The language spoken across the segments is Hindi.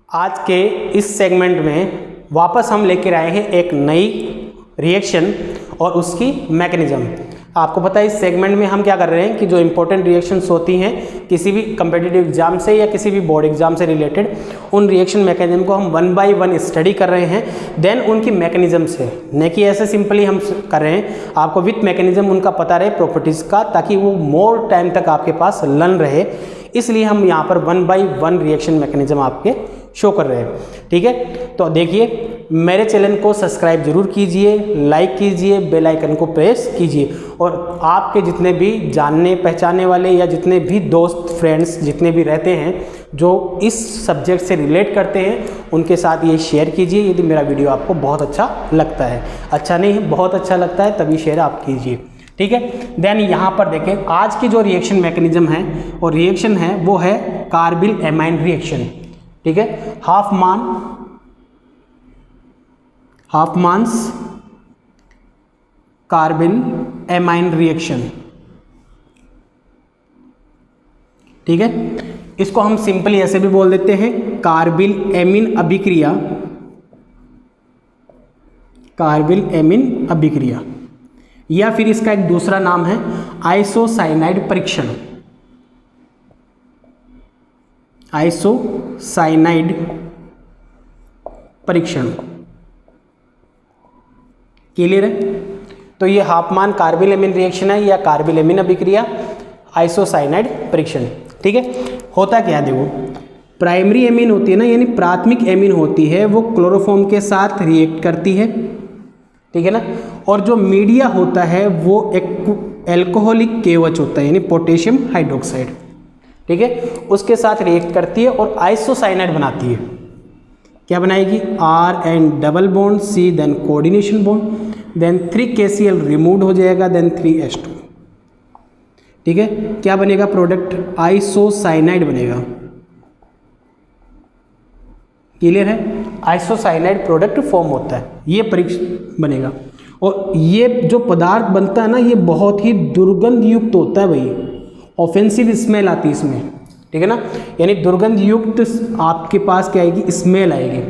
आज के इस सेगमेंट में वापस हम लेकर आए हैं एक नई रिएक्शन और उसकी मैकेनिज्म। आपको पता है इस सेगमेंट में हम क्या कर रहे हैं कि जो इंपॉर्टेंट रिएक्शंस होती हैं किसी भी कम्पिटिटिव एग्जाम से या किसी भी बोर्ड एग्जाम से रिलेटेड, उन रिएक्शन मैकेनिज्म को हम 1 बाय 1 स्टडी कर रहे हैं, देन उनकी मैकेनिज्म से, न कि ऐसे सिंपली हम कर रहे हैं, आपको विथ मैकेनिज्म उनका पता रहे प्रॉपर्टीज़ का, ताकि वो मोर टाइम तक आपके पास लर्न रहे। इसलिए हम यहाँ पर 1 बाय 1 रिएक्शन मैकेनिज्म आपके शो कर रहे हैं। ठीक है, तो देखिए मेरे चैनल को सब्सक्राइब जरूर कीजिए, लाइक कीजिए, बेल आइकन को प्रेस कीजिए, और आपके जितने भी जानने पहचानने वाले या जितने भी दोस्त फ्रेंड्स जितने भी रहते हैं जो इस सब्जेक्ट से रिलेट करते हैं उनके साथ ये शेयर कीजिए यदि मेरा वीडियो आपको बहुत अच्छा लगता है। अच्छा नहीं है, बहुत अच्छा लगता है तभी शेयर आप कीजिए। ठीक है, देन यहाँ पर देखें आज की जो रिएक्शन मैकेनिज्म है और रिएक्शन है वो है कार्बिल एमाइन रिएक्शन। ठीक है, हाफमान्स कार्बिल एमाइन रिएक्शन। ठीक है, इसको हम सिंपली ऐसे भी बोल देते हैं कार्बिल एमीन अभिक्रिया, कार्बिल एमीन अभिक्रिया, या फिर इसका एक दूसरा नाम है आइसोसाइनाइड परीक्षण, आइसोसाइनाइड परीक्षण। क्लियर है? तो ये हाफमान कार्बिल एमीन रिएक्शन है या कार्बिल एमीन अभिक्रिया, आइसोसाइनाइड परीक्षण। ठीक है, होता क्या है देखो, प्राइमरी एमीन होती है ना, यानी प्राथमिक एमीन होती है, वो क्लोरोफॉर्म के साथ रिएक्ट करती है। ठीक है ना, और जो मीडिया होता है वो एक एल्कोहलिक KOH होता है, यानी पोटेशियम हाइड्रोक्साइड। ठीक है, उसके साथ रिएक्ट करती है और आइसोसाइनाइड बनाती है। क्या बनाएगी? R and double bond C, then coordination bond, then 3KCl remove हो जाएगा, देन 3H2। ठीक है, क्या बनेगा प्रोडक्ट? आइसोसाइनाइड बनेगा। क्लियर है? आइसोसाइनाइड प्रोडक्ट फॉर्म होता है, ये परीक्षण बनेगा। और ये जो पदार्थ बनता है ना, ये बहुत ही दुर्गंध युक्त होता है भाई, ऑफेंसिव स्मेल आती है इसमें। ठीक है ना, यानी दुर्गंध युक्त आपके पास क्या आएगी? स्मेल आएगी।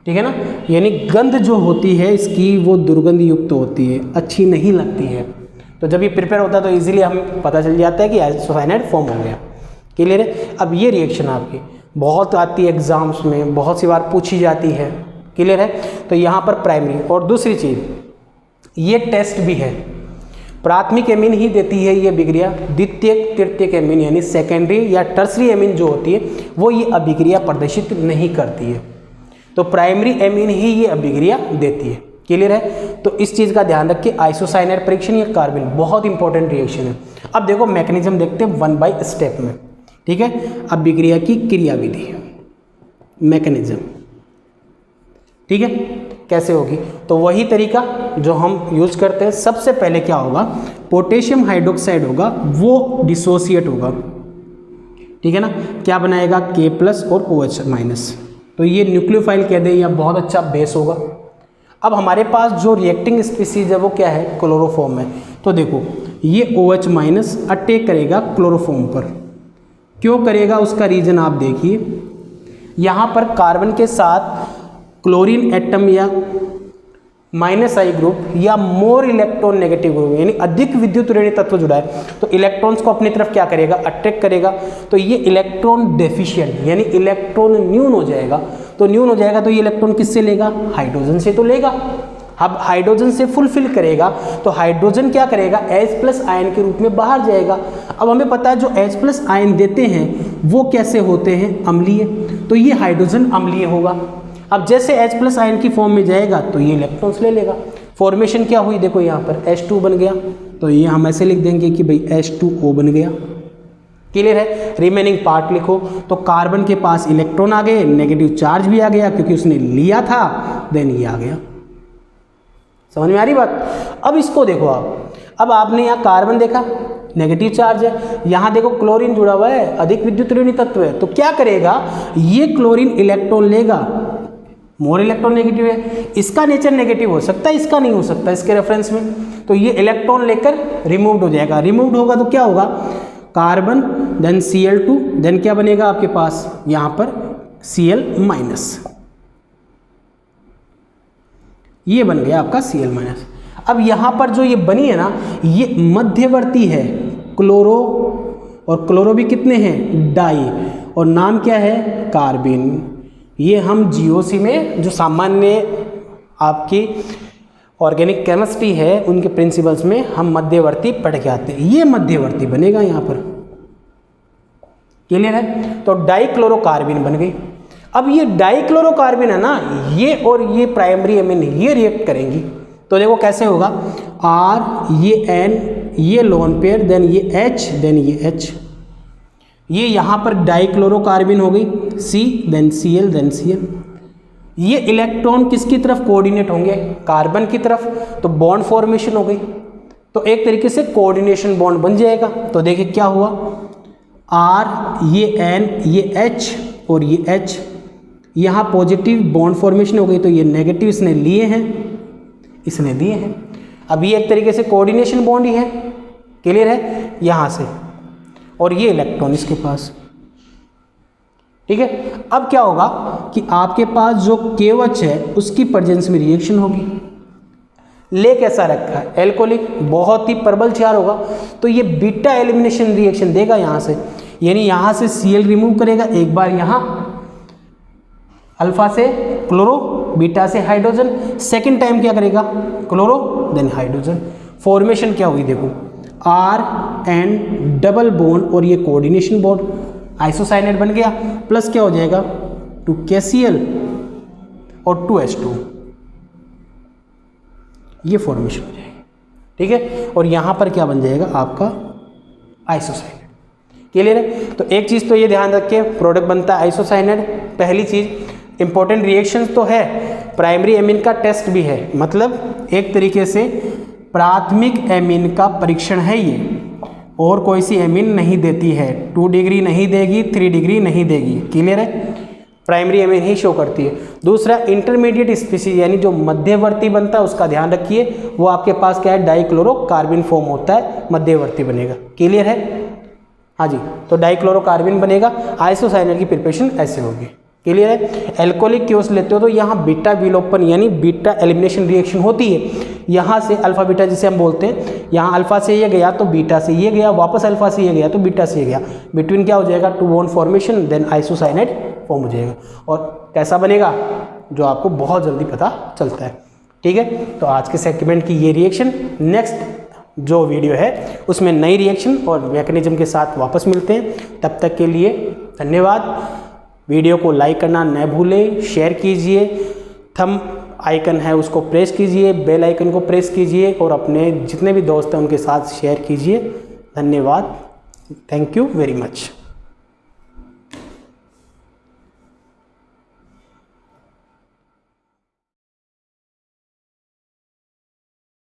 ठीक है ना, यानी गंध जो होती है इसकी वो दुर्गंध युक्त होती है, अच्छी नहीं लगती है। तो जब ये प्रिपेयर होता है तो इजीली हमें पता चल जाता है कि आइसोसाइनाइड फॉर्म हो गया। क्लियर है? अब ये रिएक्शन आपकी बहुत आती है एग्जाम्स में, बहुत सी बार पूछी जाती है। क्लियर है? तो यहाँ पर प्राइमरी, और दूसरी चीज़ ये टेस्ट भी है, प्राथमिक एमीन ही देती है ये अभिक्रिया, द्वितीयक तृतीयक एमीन यानी सेकेंडरी या टर्सरी एमीन जो होती है वो ये अभिक्रिया प्रदर्शित नहीं करती है। तो प्राइमरी एमीन ही ये अभिक्रिया देती है। क्लियर है? तो इस चीज़ का ध्यान रखिए, आइसोसाइनाइड परीक्षण या कार्बिल बहुत इंपॉर्टेंट रिएक्शन है। अब देखो मैकेनिज्म देखते हैं 1 बाय स्टेप में। ठीक है, अभिक्रिया की क्रियाविधि, मैकेनिज्म। ठीक है, कैसे होगी? तो वही तरीका जो हम यूज करते हैं। सबसे पहले क्या होगा? पोटेशियम हाइड्रोक्साइड होगा, वो डिसोसिएट होगा। ठीक है ना, क्या बनाएगा? K+ और OH-। तो ये न्यूक्लियोफाइल कह दे या बहुत अच्छा बेस होगा। अब हमारे पास जो रिएक्टिंग स्पीसीज है वो क्या है? क्लोरोफॉर्म है। तो देखो ये OH- अटैक करेगा क्लोरोफॉर्म पर। क्यों करेगा उसका रीजन आप देखिए, यहाँ पर कार्बन के साथ क्लोरीन एटम या -I ग्रुप या मोर इलेक्ट्रॉन नेगेटिव ग्रुप यानी अधिक विद्युत ऋणात्मक तत्व जुड़ा है, तो इलेक्ट्रॉन्स को अपनी तरफ क्या करेगा? अट्रैक्ट करेगा। तो ये इलेक्ट्रॉन डेफिशिएंट यानी इलेक्ट्रॉन न्यून हो जाएगा। तो न्यून हो जाएगा तो ये इलेक्ट्रॉन किससे लेगा? हाइड्रोजन से तो लेगा। अब हाइड्रोजन से फुलफिल करेगा तो हाइड्रोजन क्या करेगा? H+ आयन के रूप में बाहर जाएगा। अब हमें पता है जो H+ आयन देते हैं वो कैसे होते हैं? अम्लीय। तो ये हाइड्रोजन अम्लीय होगा। अब जैसे H+ आयन की फॉर्म में जाएगा तो ये इलेक्ट्रॉन्स ले लेगा। फॉर्मेशन क्या हुई? देखो यहाँ पर H2 बन गया, तो ये हम ऐसे लिख देंगे कि भाई H2O बन गया। क्लियर है? रिमेनिंग पार्ट लिखो। तो कार्बन के पास इलेक्ट्रॉन आ गए, नेगेटिव चार्ज भी आ गया क्योंकि उसने लिया था, देन ये आ गया। समझ में आ रही बात? अब इसको देखो आप, अब आपने यहाँ कार्बन देखा नेगेटिव चार्ज है, यहाँ देखो क्लोरीन जुड़ा हुआ है, अधिक विद्युत ऋणात्मक तत्व है। तो क्या करेगा? ये क्लोरीन इलेक्ट्रॉन लेगा, मोर इलेक्ट्रॉन नेगेटिव है, इसका नेचर नेगेटिव हो सकता है, इसका नहीं हो सकता इसके रेफरेंस में। तो ये इलेक्ट्रॉन लेकर रिमूव्ड हो जाएगा। रिमूव्ड होगा तो क्या होगा? कार्बन, देन Cl2, देन क्या बनेगा आपके पास? यहाँ पर Cl-, ये बन गया आपका Cl-। अब यहाँ पर जो ये बनी है ना, ये मध्यवर्ती है, क्लोरो, और क्लोरो भी कितने हैं, डाई, और नाम क्या है, कार्बिन। ये हम जीओसी में जो सामान्य आपकी ऑर्गेनिक केमिस्ट्री है उनके प्रिंसिपल्स में हम मध्यवर्ती पढ़ के आते हैं। ये मध्यवर्ती बनेगा यहाँ पर, क्लियर है। तो डाइक्लोरोकार्बिन बन गई। अब ये डाइक्लोरोकार्बिन है ना, ये और ये प्राइमरी एमिन ये रिएक्ट करेंगी, तो देखो कैसे होगा, R, ये N, ये लोन पेयर, देन ये H, देन ये H, ये यहाँ पर डाइक्लोरोकार्बिन हो गई, C, then Cl, then Cl। ये इलेक्ट्रॉन किसकी तरफ कोऑर्डिनेट होंगे, कार्बन की तरफ, तो बॉन्ड फॉर्मेशन हो गई, तो एक तरीके से कोऑर्डिनेशन बॉन्ड बन जाएगा। तो देखिए क्या हुआ, R, ये N, ये H और ये H, यहाँ पॉजिटिव बॉन्ड फॉर्मेशन हो गई, तो ये नेगेटिव इसने लिए हैं, इसने दिए हैं। अब ये एक तरीके से कोऑर्डिनेशन बॉन्ड ही है, क्लियर है, यहाँ से, और ये इलेक्ट्रॉन इसके पास, ठीक है। अब क्या होगा कि आपके पास जो KOH है उसकी प्रेजेंस में रिएक्शन होगी। ले कैसा रखा है, एल्कोहलिक, बहुत ही प्रबल क्षार होगा, तो ये बीटा एलिमिनेशन रिएक्शन देगा यहाँ से, यानी यहाँ से Cl रिमूव करेगा एक बार, यहाँ अल्फा से क्लोरो, बीटा से हाइड्रोजन, सेकेंड टाइम क्या करेगा, क्लोरो देन हाइड्रोजन। फॉर्मेशन क्या हुई देखो, RN डबल बॉन्ड और ये कोऑर्डिनेशन बॉन्ड, आइसोसाइनेट बन गया, प्लस क्या हो जाएगा 2KCl और 2H2, ये फॉर्मेशन हो जाएगी, ठीक है। और यहाँ पर क्या बन जाएगा आपका आइसोसाइनेट, क्लियर है। तो एक चीज़ तो ये ध्यान रखिए, प्रोडक्ट बनता है आइसोसाइनेट, पहली चीज़। इंपॉर्टेंट रिएक्शंस तो है, प्राइमरी एमीन का टेस्ट भी है, मतलब एक तरीके से प्राथमिक एमीन का परीक्षण है ये, और कोई सी एमीन नहीं देती है, 2 डिग्री नहीं देगी, 3 डिग्री नहीं देगी, क्लियर है, प्राइमरी एमीन ही शो करती है। दूसरा इंटरमीडिएट स्पीसीज यानी जो मध्यवर्ती बनता है उसका ध्यान रखिए, वो आपके पास क्या है, डाइक्लोरोकार्बिन फॉर्म होता है, मध्यवर्ती बनेगा, क्लियर है, हाँ जी। तो डाइक्लोरोकार्बिन बनेगा, आइसोसाइनेट की प्रिपरेशन ऐसे होगी, क्लियर है। एल्कोहलिक क्योस लेते हो तो यहाँ बीटा विलोपन यानी बीटा एलिमिनेशन रिएक्शन होती है, यहाँ से अल्फा बीटा जिसे हम बोलते हैं, यहाँ अल्फा से ये गया तो बीटा से ये गया, वापस अल्फा से ये गया तो बीटा से ये गया, बिटवीन क्या हो जाएगा 2 bond formation, then isocyanate form हो जाएगा, और कैसा बनेगा जो आपको बहुत जल्दी पता चलता है, ठीक है। तो आज के सेगमेंट की ये रिएक्शन, नेक्स्ट जो वीडियो है उसमें नई रिएक्शन और मैकेनिज्म के साथ वापस मिलते हैं, तब तक के लिए धन्यवाद। वीडियो को लाइक करना न भूलें, शेयर कीजिए, थंब आइकन है उसको प्रेस कीजिए, बेल आइकन को प्रेस कीजिए, और अपने जितने भी दोस्त हैं उनके साथ शेयर कीजिए। धन्यवाद, थैंक यू वेरी मच।